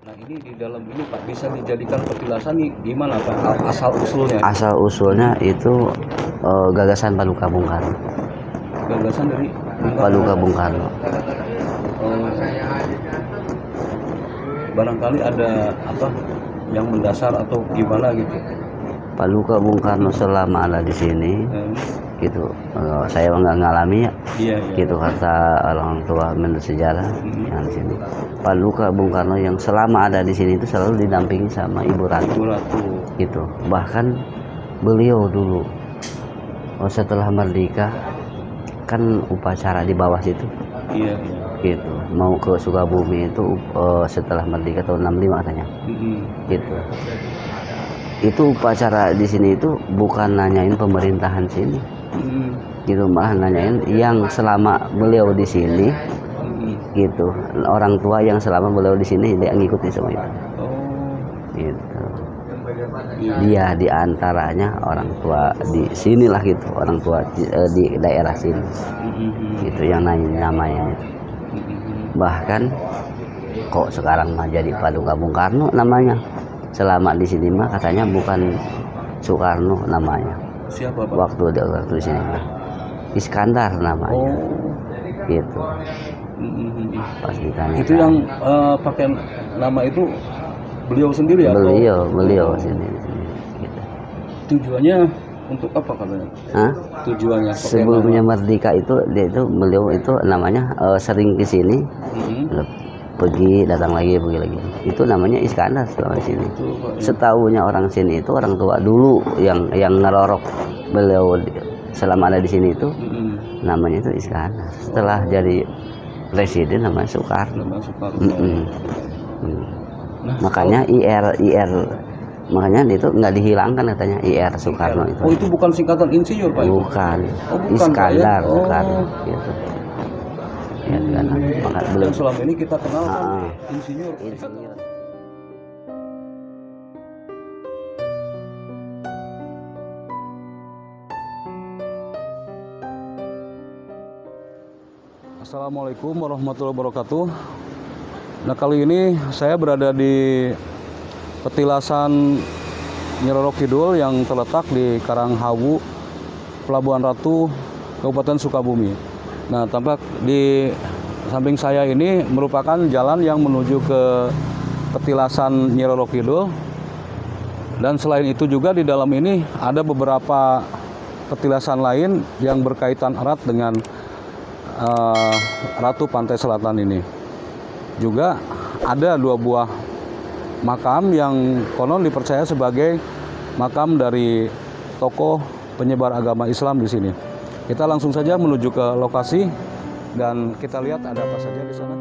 Nah ini di dalam ini Pak bisa dijadikan petilasan nih gimana Pak asal usulnya? Asal usulnya itu gagasan Paduka Bung Karno. Gagasan dari Paduka Bung Karno. Barangkali ada apa yang mendasar atau gimana gitu? Paduka Bung Karno selama ada di sini, gitu. Saya nggak ngalami ya, Iya. gitu kata orang tua menurut sejarah yang di sini. Paduka Bung Karno yang selama ada di sini itu selalu didampingi sama Ibu Ratu, gitu. Bahkan beliau dulu setelah merdeka kan upacara di bawah situ, iya. Gitu. Mau ke Sukabumi itu setelah merdeka tahun 65 katanya, gitu. Itu upacara di sini itu bukan nanyain pemerintahan sini, gitu, malah nanyain yang selama beliau di sini, gitu, orang tua yang selama beliau di sini dia ngikutin semua itu, gitu. Dia diantaranya orang tua di sinilah, gitu, orang tua di daerah sini, gitu, yang namanya itu. Bahkan kok sekarang mah jadi Paduka Bung Karno namanya. Selama di sini mah katanya bukan Soekarno namanya. Siapa Pak? Waktu di sini Iskandar namanya, gitu. Pas ditanya. Itu yang pakai nama itu beliau sendiri ya? Beliau sini. Gitu. Tujuannya untuk apa katanya? Tujuannya sebelumnya merdeka itu beliau itu namanya sering ke sini. Pergi datang lagi. Itu namanya Iskandar selama sini. Setahunya orang sini itu orang tua dulu yang ngerorok beliau selama ada di sini itu namanya itu Iskandar. Setelah jadi presiden namanya Soekarno. Makanya IR makanya itu nggak dihilangkan katanya IR Soekarno itu. Oh itu bukan singkatan insinyur Pak? Bukan. Iskandar bukan. Gitu. Ya, maka belum. Selama ini kita kenal kan insinyur. Assalamualaikum warahmatullahi wabarakatuh. Nah kali ini saya berada di petilasan Nyi Roro Kidul yang terletak di Karanghawu, Pelabuhan Ratu, Kabupaten Sukabumi. Nah, tampak di samping saya ini merupakan jalan yang menuju ke petilasan Nyi Roro Kidul. Dan selain itu juga di dalam ini ada beberapa petilasan lain yang berkaitan erat dengan Ratu Pantai Selatan ini. Juga ada 2 buah makam yang konon dipercaya sebagai makam dari tokoh penyebar agama Islam di sini. Kita langsung saja menuju ke lokasi dan kita lihat ada apa saja di sana.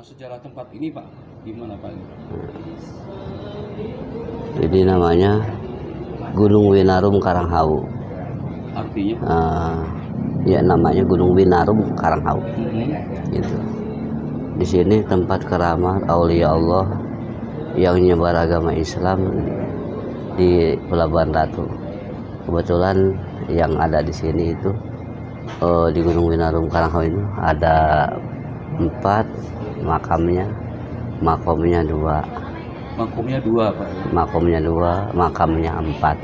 Sejarah tempat ini Pak, gimana Pak? Jadi namanya Gunung Winarum Karanghawu. Artinya? Ya namanya Gunung Winarum Karanghawu. Gitu. Di sini tempat keramat aulia Allah yang nyebar agama Islam di Pelabuhan Ratu. Kebetulan yang ada di sini itu di Gunung Winarum Karanghawu itu ada 4 makamnya, 2, Makumnya 2 Pak. Makomnya 2, makamnya 4.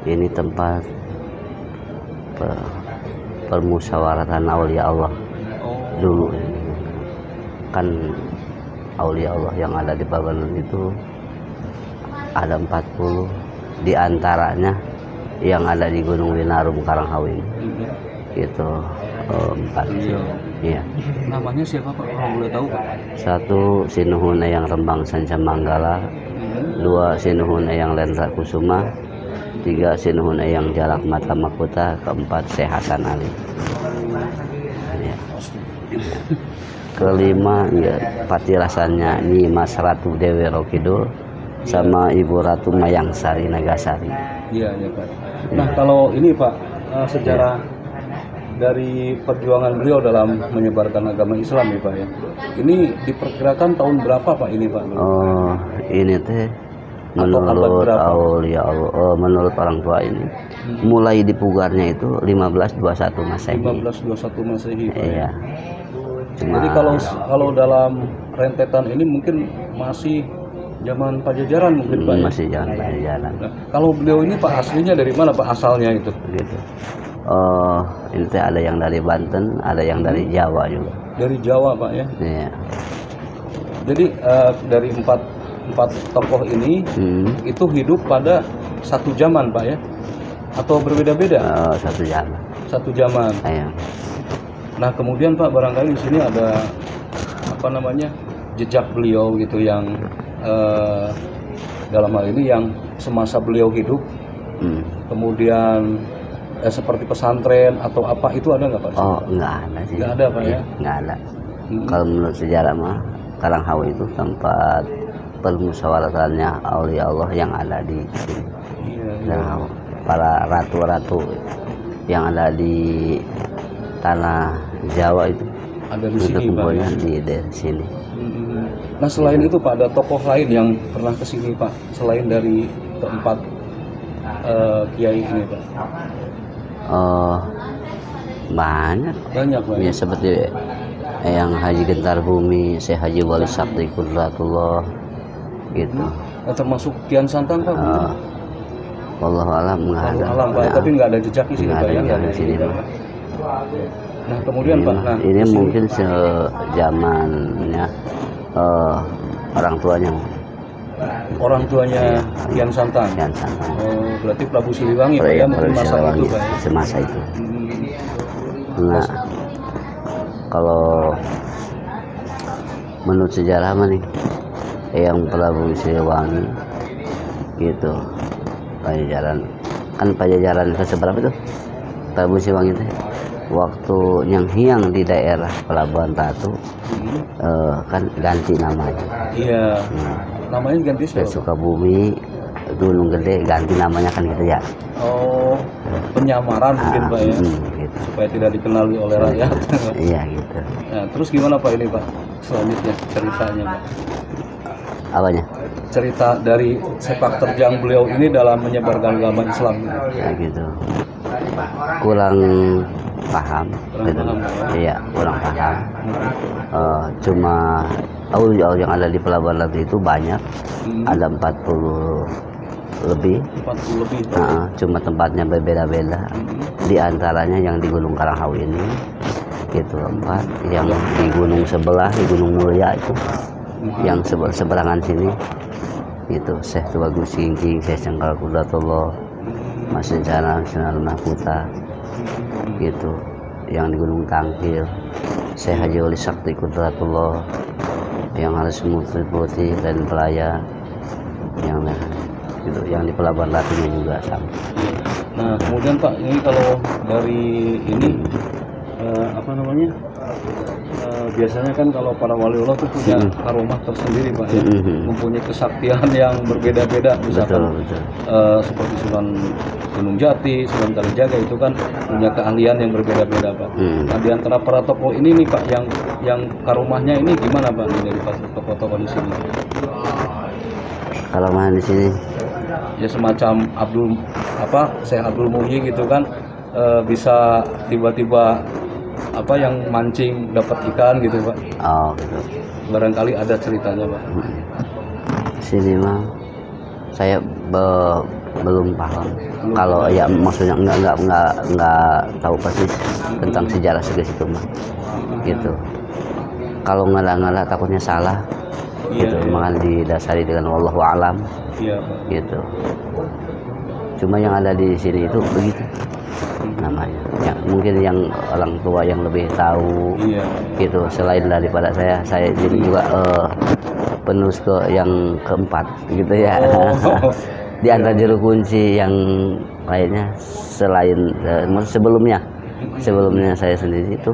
Ini tempat permusyawaratan aulia Allah dulu. Kan aulia Allah yang ada di Babalan itu ada 40, di antaranya yang ada di Gunung Winarum Karanghawi itu 4. Iya. Namanya siapa Pak kalau boleh tahu Pak? 1 Sinuhun Eyang Rembang Sanca Manggala, 2 Sinuhun Eyang Lendra Kusuma, 3 Sinuhun Eyang Jalak Mata Makuta, 4 Syekh Hasan Ali. Ya. Kelima ya, Patirasannya Nyi Mas Ratu Dewi Rokidul sama Ibu Ratu Mayang Sari Nagasari. Iya ya Pak. Nah kalau ini Pak, sejarah dari perjuangan beliau dalam menyebarkan agama Islam ya Pak ya. Ini diperkirakan tahun berapa Pak ini Pak? Oh ini teh menurut aulia Allah, menurut orang tua ini mulai dipugarnya itu 1521 Masehi. 1521 Masehi Pak. Iya. Jadi kalau dalam rentetan ini mungkin masih zaman Pajajaran mungkin Pak. Masih zaman Pajajaran. Nah, kalau beliau ini Pak aslinya dari mana Pak asalnya itu? Gitu. Ini teh ada yang dari Banten, ada yang dari Jawa juga. Dari Jawa Pak ya. Iya. Jadi dari empat tokoh ini itu hidup pada satu zaman Pak ya? Atau berbeda-beda? Satu zaman. Satu zaman. Iya. Nah kemudian Pak barangkali di sini ada apa namanya jejak beliau gitu yang dalam hal ini yang semasa beliau hidup, kemudian seperti pesantren atau apa itu ada nggak Pak? Oh nggak ada sih. Nggak ada Pak ya? Nggak ada. Kalau menurut sejarah mah Karanghawi itu tempat permusyawaratannya aulia Allah yang ada di sini. Iya. Nah, para ratu-ratu yang ada di tanah Jawa itu ada di sini Pak ya? di sini. Nah selain itu Pak ada tokoh lain yang pernah ke sini Pak selain dari keempat kiai ini Pak? Banyak Pak ya, seperti yang Haji Gentar Bumi, Syekh Haji Wali Sakti Kudratullah gitu. Nah, termasuk Kian Santang Pak? Wallahu alam nggak ada. Alam Pak, tapi nggak ada jejak di sini Pak ya? Nggak ada di sini. Nah kemudian ini, Pak, nah ini mungkin sejamannya orang tuanya. Orang tuanya Kian Santang. Kian Santang. Oh, berarti Prabu Siliwangi Pak ya, mungkin masa itu Pak. Semasa itu. Nah, kalau menurut sejarah mah nih, yang Prabu Siliwangi gitu, Pajajaran kan Pajajaran ke seberapa itu? Prabu Siliwangi itu waktu yang hiang di daerah Pelabuhan Ratu kan ganti namanya. Iya. Namanya ganti ke Sukabumi, Gunung Gede ganti namanya kan gitu ya. Oh, penyamaran mungkin Pak ya. Gitu. Supaya tidak dikenali oleh rakyat. Iya gitu. Nah, terus gimana Pak ini Pak selanjutnya ceritanya Pak? Apanya? Cerita dari sepak terjang beliau ini dalam menyebarkan agama Islam. Ya gitu. Kurang paham. Gitu. Iya, kurang paham. Cuma aulia yang ada di Pelabuhan Ratu itu banyak. Ada 40 lebih. 40 lebih. Cuma tempatnya berbeda-beda. Di antaranya yang di Gunung Karanghawi ini gitu 4, yang di gunung sebelah di Gunung Mulia itu yang seberangan sini itu Syekh Tubagus Singking, Syekh Cengkal Kudratullah, Mas Sencana Sinar Mahputa gitu, yang di Gunung Tangkil Syekh Haji Wali Sakti Kudratullah, yang harus Putih dan Pelaya, yang gitu, yang di Pelabuhan Ratunya juga sama. Nah kemudian Pak ini kalau dari ini apa namanya biasanya kan kalau para waliullah itu punya karomah tersendiri Pak ya, mempunyai kesaktian yang berbeda-beda, misalkan betul. Seperti Sunan Gunung Jati, Sunan Kalijaga itu kan punya keahlian yang berbeda-beda Pak. Nah di antara para tokoh ini nih Pak yang karomahnya ini gimana Pak dari tokoh-tokoh di sini? Karomah di sini ya semacam Syekh Abdul Muhyi gitu kan, bisa tiba-tiba yang mancing dapat ikan gitu Pak. Oh gitu. Barangkali ada ceritanya Pak. sini mah saya belum paham. Kalau ya maksudnya nggak tahu persis tentang sejarah ke situ mah. Gitu. Kalau ngalah-ngalah takutnya salah. Gitu. Makanya didasari dengan wallahu alam. Gitu. Cuma yang ada di sini itu begitu namanya. Ya, mungkin yang orang tua yang lebih tahu. Gitu. Selain daripada saya jadi juga penerus ke yang keempat gitu ya. Di antara juru kunci yang lainnya selain sebelumnya saya sendiri itu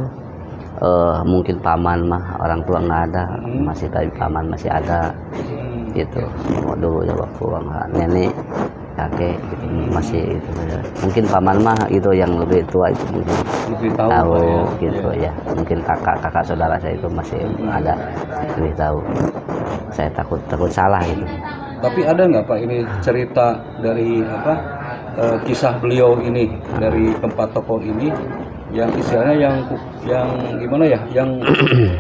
mungkin paman mah orang tua nggak ada, masih tapi paman masih ada gitu. Dulu ya waktu nenek kakek gitu, masih itu mungkin paman mah itu yang lebih tua itu mungkin lebih tahu gitu ya. Mungkin kakak saudara saya itu masih ada lebih tahu. Saya takut salah gitu. Tapi ada nggak Pak ini cerita dari kisah beliau ini dari keempat tokoh ini yang istilahnya yang gimana ya,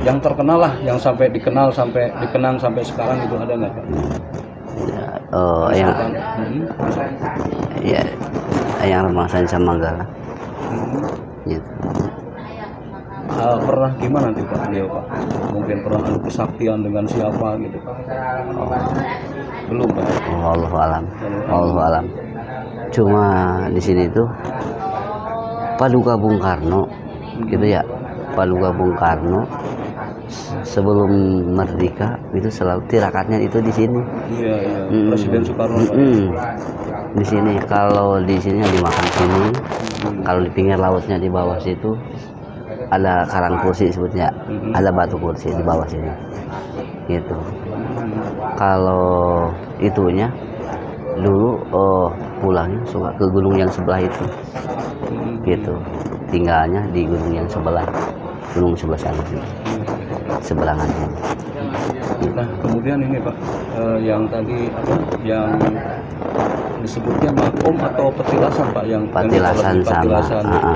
yang terkenal lah, yang sampai dikenang sampai sekarang itu ada nggak Pak? Yang Remasan Samanggala. Gitu. Pernah gimana nanti Pak beliau Pak? Mungkin pernah adu kesaktian dengan siapa gitu? Belum Pak. Wallahu alam. Cuma di sini tuh Paduka Bung Karno, gitu ya. Paduka Bung Karno sebelum merdeka itu selalu tirakatnya itu di sini. Iya. Presiden Soekarno. Di sini kalau di sini dimakan sini, kalau di pinggir lautnya di bawah situ ada karang kursi sebutnya, ada batu kursi di bawah sini. Gitu. Kalau itunya dulu pulangnya suka ke gunung yang sebelah itu. Gitu. Tinggalnya di gunung yang sebelah sana. Seberangan. Nah, kemudian ini Pak, yang tadi yang disebutnya makom atau petilasan Pak, yang petilasan sama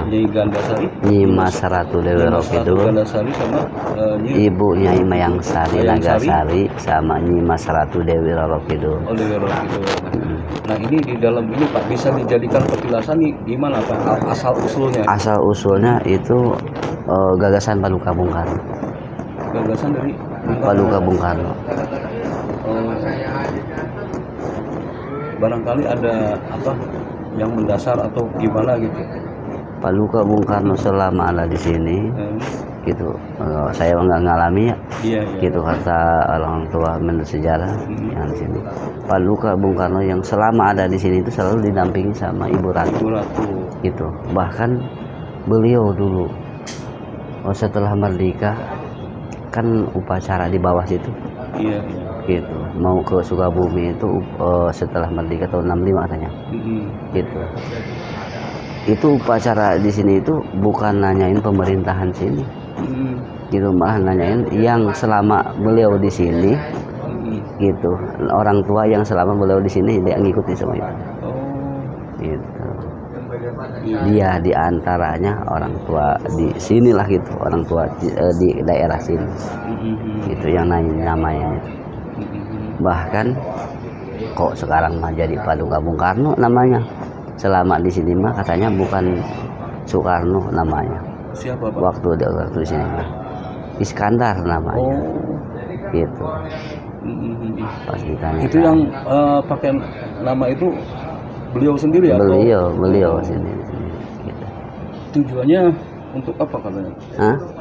Nyi Gandasari, Nyi Mas Ratu Dewi Rokidul, Gandasari sama Ibu Nyai Mayang Sari Nagasari sama Nyi Mas Ratu Dewi Rokidul. Dewi Rokidul. Nah, ini di dalam ini Pak bisa dijadikan petilasan nih gimana Pak asal usulnya? Asal usulnya itu gagasan Paduka Bung Karno. Gagasan dari Paduka Bung Karno. Barangkali ada yang mendasar atau gimana gitu. Paduka Bung Karno selama ada di sini, gitu. Saya nggak ngalami ya. Gitu kata orang tua menurut sejarah yang di sini. Paduka Bung Karno yang selama ada di sini itu selalu didampingi sama Ibu Ratu. Gitu. Bahkan beliau dulu setelah merdeka kan upacara di bawah situ. Gitu. Mau ke Sukabumi itu setelah merdeka tahun 65 katanya. Gitu. Itu upacara di sini itu bukan nanyain pemerintahan sini. Gitu, malah nanyain yang selama beliau di sini. Gitu. Orang tua yang selama beliau di sini dia ngikuti semua itu. Gitu. Dia diantaranya orang tua di sinilah gitu, orang tua di daerah sini. Gitu yang namanya. Bahkan kok sekarang mah jadi Paduka Bung Karno namanya. Selama di sini mah katanya bukan Soekarno namanya. Siapa Pak? Waktu di sini mah Iskandar namanya. Gitu. Pas ditanya. Itu yang pakai nama itu beliau sendiri ya? Beliau sini. Gitu. Tujuannya untuk apa katanya?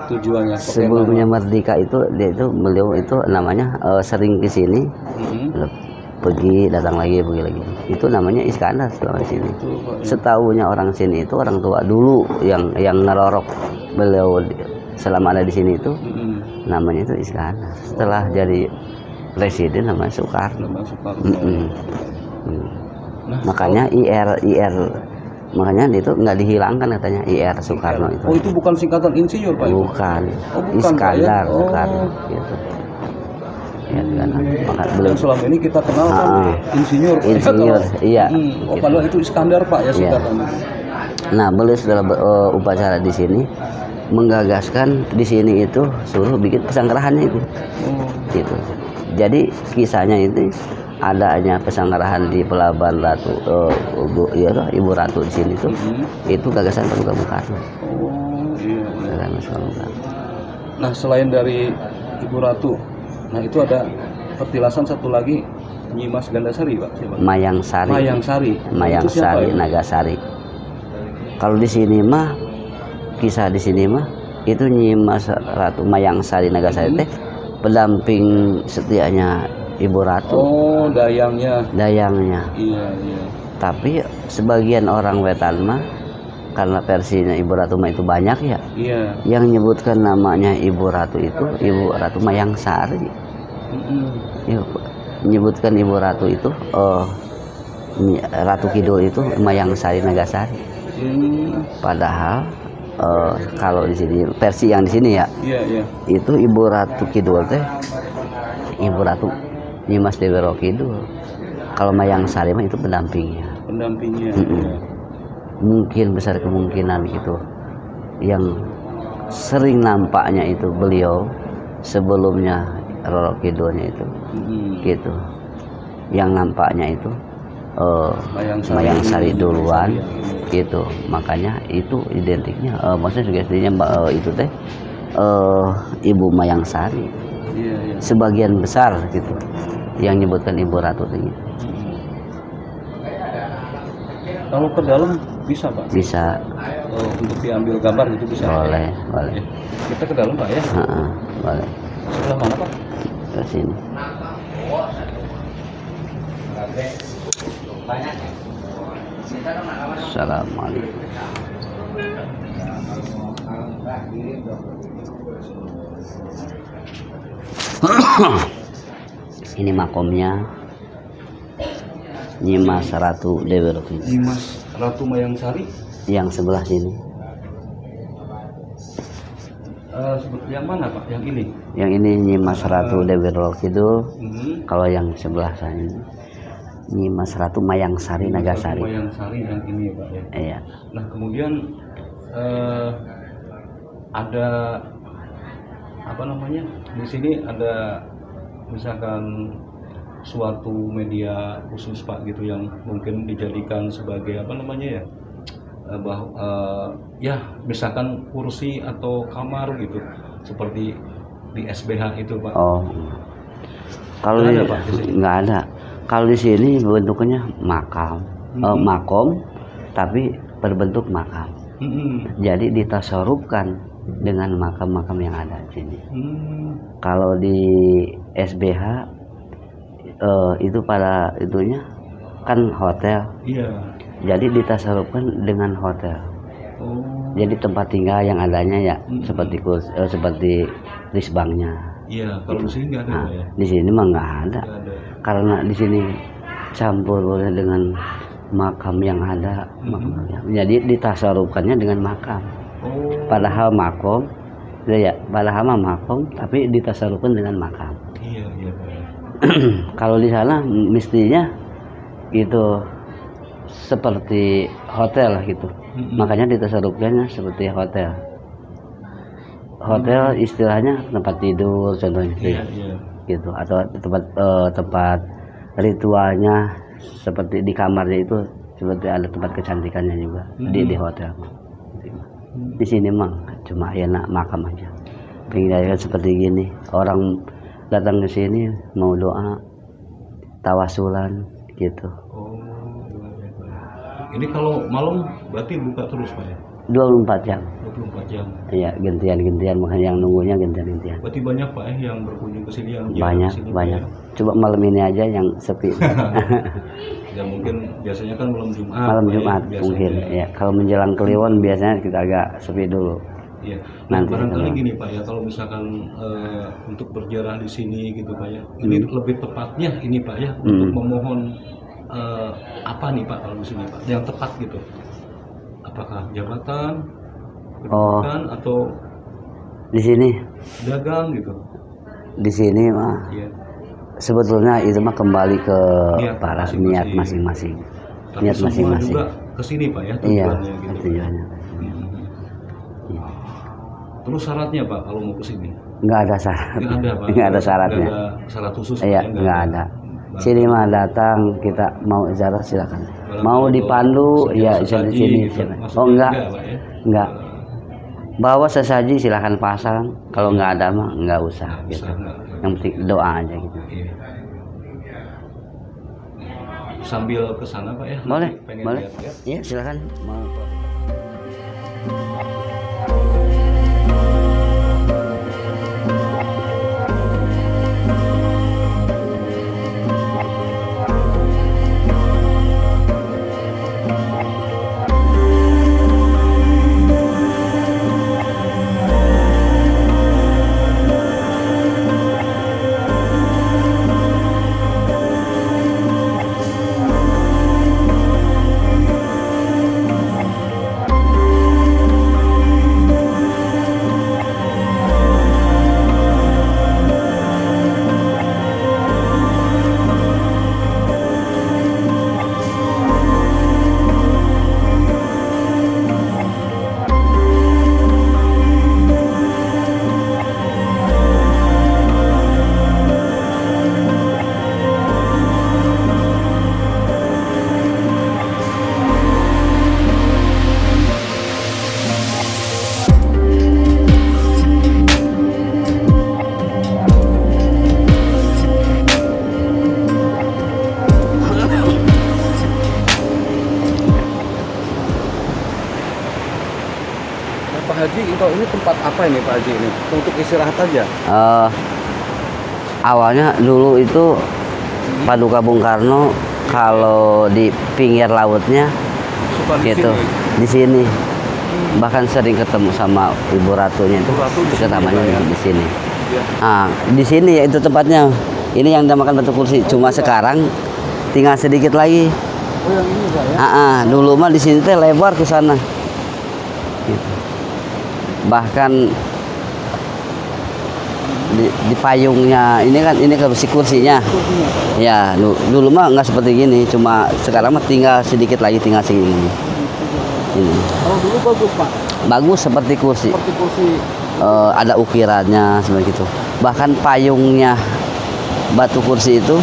Tujuannya sebelumnya merdeka itu beliau itu namanya sering ke sini. Pergi datang lagi. Itu namanya Iskandar selama di sini. Setahunya orang sini itu orang tua dulu yang ngerorok beliau selama ada di sini itu namanya itu Iskandar. Setelah jadi presiden namanya Soekarno. Makanya IR makanya itu nggak dihilangkan katanya IR Soekarno itu. Itu bukan singkatan insinyur Pak? Bukan. Iskandar Soekarno gitu. Ya, maka belum selama ini kita kenal insinyur. Iya. Padahal itu Iskandar Pak ya singkatannya. Nah, beliau setelah upacara di sini menggagaskan di sini itu suruh bikin pesanggrahannya itu. Gitu. Jadi kisahnya itu adanya pesanggarahan di Pelabuhan Ratu, Ibu Ratu di sini tuh, itu gagasan Pramuka Bung Karno. Oh iya. Gagasan Mas Pramuka. Nah selain dari Ibu Ratu, nah itu ada petilasan satu lagi Nyimas Gandasari Pak. Siapa? Mayang Sari. Mayang Sari. Mayang Itu siapa Sari, ya? Nagasari. Kalau di sini mah, kisah di sini mah, itu Nyimas Ratu Mayang Sari Nagasari teh pendamping setianya Ibu Ratu. Oh dayangnya. Dayangnya. Iya iya. Tapi sebagian orang Wetan mah, karena versinya Ibu Ratu mah itu banyak ya, Iya. yang nyebutkan namanya Ibu Ratu itu Ibu Ratu Mayang Sari. Ya, menyebutkan Ibu Ratu itu Ratu Kidul itu Mayang Sari Nagasari. Padahal kalau di sini versi yang di sini ya, Iya. itu Ibu Ratu Kidul teh Ibu Ratu Nyimas Dewi Roro Kidul. Kalau Mayang Sari mah itu pendampingnya. Pendampingnya. Mungkin besar kemungkinan gitu. Yang sering nampaknya itu beliau sebelumnya Roro Kidulnya itu, gitu. Yang nampaknya itu Mayang Sari duluan, gitu. Makanya itu identiknya, maksudnya sugestinya itu teh Ibu Mayang Sari. Iya. Sebagian besar gitu yang nyebutkan Ibu Ratu ini. Kalau ke dalam bisa Pak? Bisa. Untuk diambil gambar gitu bisa? Boleh. Kita ke dalam Pak ya? Boleh. Sebelah mana Pak? Ke sini. Assalamualaikum. Ini makomnya Nyimas Ratu Dewi Roro Kidul. Nyimas Ratu Mayang Sari. Yang sebelah sini. Yang mana Pak? Yang ini? Yang ini Nyimas Ratu Dewi Roro Kidul. Kalau yang sebelah sana ini Nyimas Ratu Mayang Sari Nagasari. Mayang Sari yang ini Pak ya. Iya. Nah kemudian ada apa namanya? Di sini ada misalkan suatu media khusus Pak gitu yang mungkin dijadikan sebagai apa namanya ya? Ya misalkan kursi atau kamar gitu seperti di SBH itu Pak. Oh. Kalau nggak ada. Kalau di sini bentuknya makam, makom, tapi berbentuk makam. Jadi ditasorupkan dengan makam-makam yang ada di sini. Kalau di SBH itu pada itunya kan hotel. Iya. Jadi ditasorupkan dengan hotel. Jadi tempat tinggal yang adanya ya seperti lisbangnya. Iya, kalau di sini nggak ada ya. Di sini mah nggak ada. Karena di sini campur dengan makam yang ada, jadi ditasarufkannya dengan makam. Padahal makom, padahal makom, tapi ditasarufkan dengan makam. Iya. Kalau di sana mestinya itu seperti hotel gitu, makanya ditasarufkannya seperti hotel. Hotel istilahnya tempat tidur contohnya. Iya. Gitu, atau tempat ritualnya seperti di kamarnya itu seperti ada tempat kecantikannya juga di hotel. Di sini mah cuma ya makam aja. Pengen seperti gini, orang datang ke sini mau doa, tawasulan gitu. Ini kalau malam berarti buka terus Pak ya? 24 jam. 24 jam. Iya, gantian-gantian, makanya yang nunggunya gantian-gantian. Berarti banyak Pak yang berkunjung ke sini yang banyak. Ya? Coba malam ini aja yang sepi. Ya mungkin biasanya kan malam Jumat. Malam Jumat mungkin. Ya, kalau menjelang Kliwon biasanya kita agak sepi dulu. Iya. Nanti barangkali gini Pak ya, kalau misalkan untuk berziarah di sini gitu Pak ya. Ini lebih tepatnya ini Pak ya untuk memohon apa nih Pak kalau di sini Pak? Yang tepat gitu. Apakah jabatan, pendidikan atau di sini dagang gitu? Di sini mah sebetulnya itu mah kembali ke para niat masing-masing. Niat masing-masing. Juga ke sini Pak ya tujuannya. Iya, gitu. Tujuannya. Terus syaratnya Pak kalau mau ke sini? Nggak ada syarat. Nggak ada Pak. Nggak ada syaratnya. Nggak ada syarat khusus. Iya, nggak ada. Sini mah datang kita mau ziarah silakan. Mau dipandu ya sini. Oh enggak. Enggak. Bawa sesaji silakan pasang. Kalau nggak ada mah nggak usah gitu. Yang penting doa aja gitu. Sambil ke sana Pak ya. Boleh. Pengen Boleh. lihat-lihat. Iya silakan. Mau. Pak Haji, kalau ini tempat apa ini Pak Haji ini? Untuk istirahat aja? Awalnya dulu itu Paduka Bung Karno kalau di pinggir lautnya Suka di gitu sini? di sini. Bahkan sering ketemu sama Ibu Ratunya itu. Ibu Ratu di sini, Ketamanya Pak, ya? di sini. Ya. Nah, di sini ya itu tempatnya. Ini yang dinamakan batu kursi. Cuma sekarang tinggal sedikit lagi. Oh yang ini Pak ya? Dulu mah di sini teh lebar ke sana. Gitu. Bahkan di payungnya ini kan kursinya. Kursinya, Pak. Ya, dulu mah nggak seperti gini, cuma sekarang mah tinggal sedikit lagi, tinggal segini. Ini. Kalau dulu bagus Pak, Bagus seperti kursi. seperti kursi. Ada ukirannya seperti itu. Bahkan payungnya batu kursi itu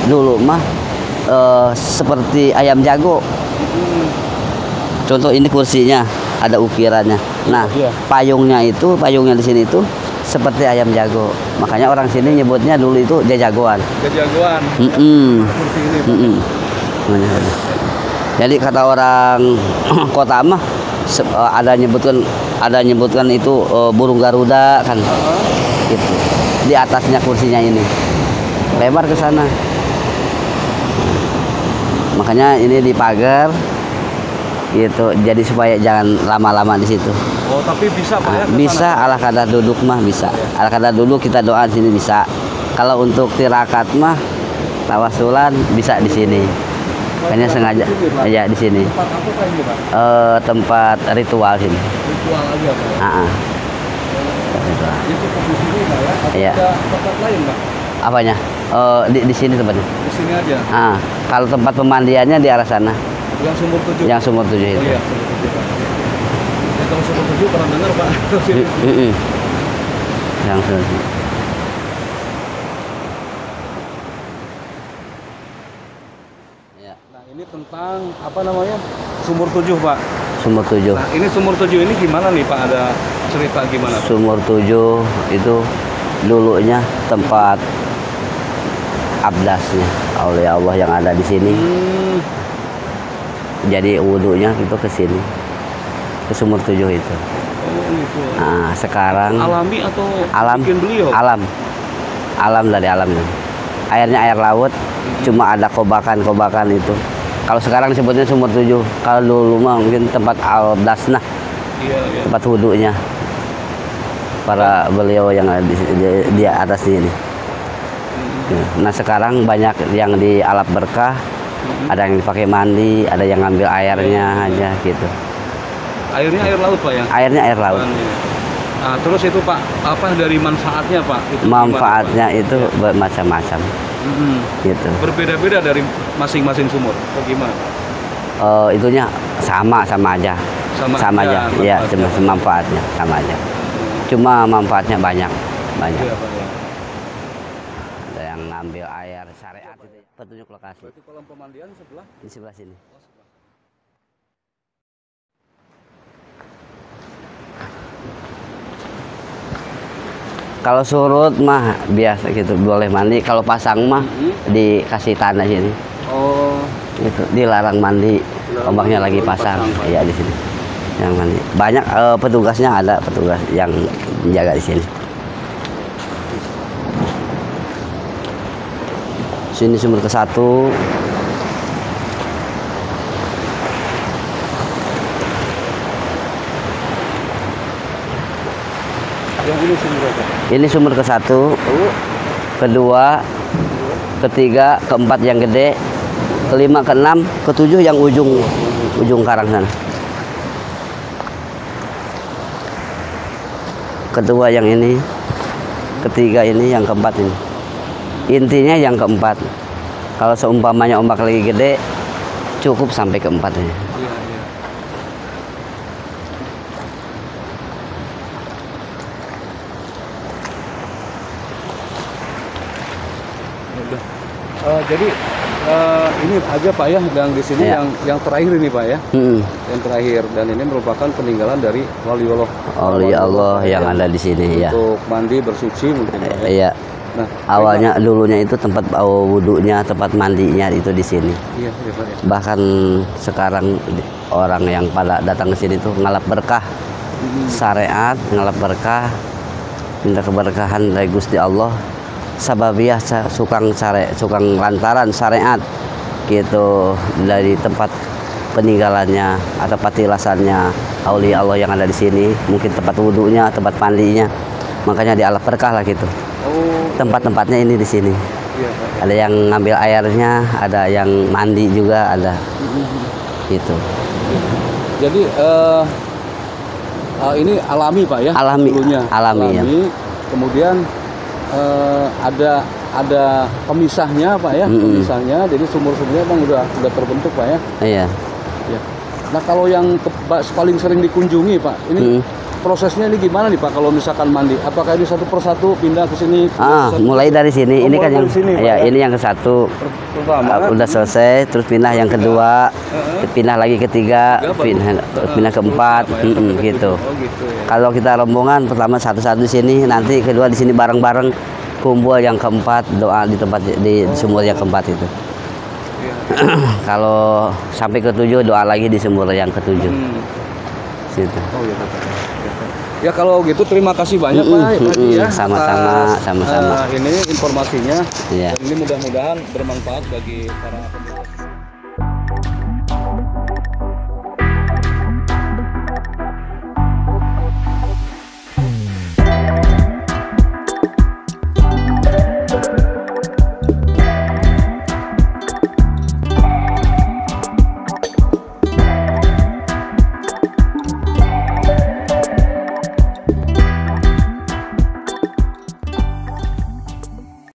dulu mah seperti ayam jago. Contoh ini kursinya ada ukirannya. Nah, Iya. payungnya di sini itu seperti ayam jago. Makanya orang sini nyebutnya dulu itu jajagoan. Kejagoan. Kursi ini Pak. Jadi kata orang kota mah ada nyebutkan itu burung Garuda kan. Gitu. Di atasnya kursinya ini lebar ke sana. Makanya ini dipagar gitu. Jadi supaya jangan lama-lama di situ. Oh tapi bisa Pak ya? ke Bisa sana? ala kadar duduk mah bisa. Ala kadar duduk kita doa di sini bisa. Kalau untuk tirakat mah tawasulan bisa di sini. Hanya sengaja ya di sini. Tempat apa Pak ini Pak? Tempat ritual sini. Ritual aja Pak. Ritual. Ini cukup di sini Pak ya? Atau Iya. ada tempat lain Pak? Apanya? Di sini tempatnya. Di sini aja? Kalau tempat pemandiannya di arah sana. Yang sumur 7? Yang sumur 7 Oh itu. iya, sumur 7 Pak. Ya, kalau sumur 7 pernah dengar Pak? Yang sumur 7. Nah ini tentang apa namanya? Sumur 7 Pak. Sumur 7. Nah ini sumur 7 ini gimana nih Pak? Ada cerita gimana? Sumur 7 itu dulunya tempat abdasnya oleh Allah yang ada di sini. Jadi wudhunya itu ke sini, ke sumur 7 itu. Oh gitu. Nah, sekarang Alami atau alam, bikin beliau? alam dari alamnya. Airnya air laut, cuma ada kobakan itu. Kalau sekarang disebutnya sumur 7. Kalau dulu mah mungkin tempat abdas, nah Iya, iya. tempat wudhunya para beliau yang ada di atas ini. Nah sekarang banyak yang di alat berkah, ada yang dipakai mandi, ada yang ngambil airnya aja gitu. Airnya air laut Pak ya? Airnya air laut. Nah, terus itu Pak, apa dari manfaatnya Pak? Itu Manfaatnya gimana, Pak? itu bermacam-macam gitu. Berbeda-beda dari masing-masing sumur. Bagaimana? Itunya sama aja. Sama aja. aja Iya, manfaatnya. cuma manfaatnya sama aja. Cuma manfaatnya banyak. Iya, Pak, ya. Ada yang ngambil air petunjuk lokasi. Berarti kolam pemandian sebelah? Di sebelah sini. Oh, sebelah. Kalau surut mah biasa gitu, boleh mandi. Kalau pasang mah dikasih tanah sini. Oh, Itu dilarang mandi. Ombaknya lagi pasang. Iya di sini. Yang mandi. Banyak petugasnya, ada petugas yang menjaga di sini. Sini sumur ke-1. yang ini sumur apa? Ini sumur ke-1, kedua, ketiga, keempat yang gede, kelima, keenam, ketujuh yang ujung karang sana. Kedua yang ini, ketiga ini, yang keempat ini. Intinya yang keempat. Kalau seumpamanya ombak lagi gede, cukup sampai keempat ini. Iya, iya. Udah. Jadi ini aja Pak ya, yang di sini Ya. yang terakhir ini Pak ya, yang terakhir, dan ini merupakan peninggalan dari waliullah. Wali Allah yang ada di sini ya. Untuk mandi bersuci mungkin Pak ya. Iya. Nah, Awalnya dulunya itu tempat wudhunya, tempat mandinya itu di sini. iya, iya Pak ya. Bahkan sekarang orang yang pada datang ke sini tuh ngalap berkah syariat, ngalap berkah, minta keberkahan dari Gusti Allah. Sababiyah sukang lantaran syariat gitu, dari tempat peninggalannya atau patilasannya aulia Allah yang ada di sini, mungkin tempat wudhunya, tempat mandinya, makanya dialap berkah lah gitu. Oh, Tempat-tempatnya ini di sini. iya Pak ya. Ada yang ngambil airnya, ada yang mandi juga ada. Gitu. Jadi ini alami Pak ya? Alami, Dulunya. alami, ya. Kemudian ada pemisahnya Pak ya, pemisahnya. Jadi sumur-sumurnya Bang udah terbentuk Pak ya. Iya. Ya. Nah kalau yang paling sering dikunjungi Pak, ini prosesnya ini gimana nih Pak kalau misalkan mandi? Apakah ini satu persatu pindah ke sini? Mulai dari sini. Oh, Ini kan mulai yang dari sini, Pak, ya, ya? ini yang ke-1. Pertama Udah selesai, terus pindah yang kedua, pindah lagi ketiga, pindah keempat, gitu. Oh gitu ya. Kalau kita rombongan pertama satu-satu di sini, nanti kedua di sini bareng-bareng, kumpul yang keempat, doa di tempat di sumur yang keempat itu. Kalau sampai ke-7 doa lagi di sumur yang ke-7. Situ. Oh iya Pak. Ya kalau gitu terima kasih banyak Pak ya. Sama-sama, atas, sama-sama. ini informasinya. Iya. Dan ini mudah-mudahan bermanfaat bagi para pemirsa.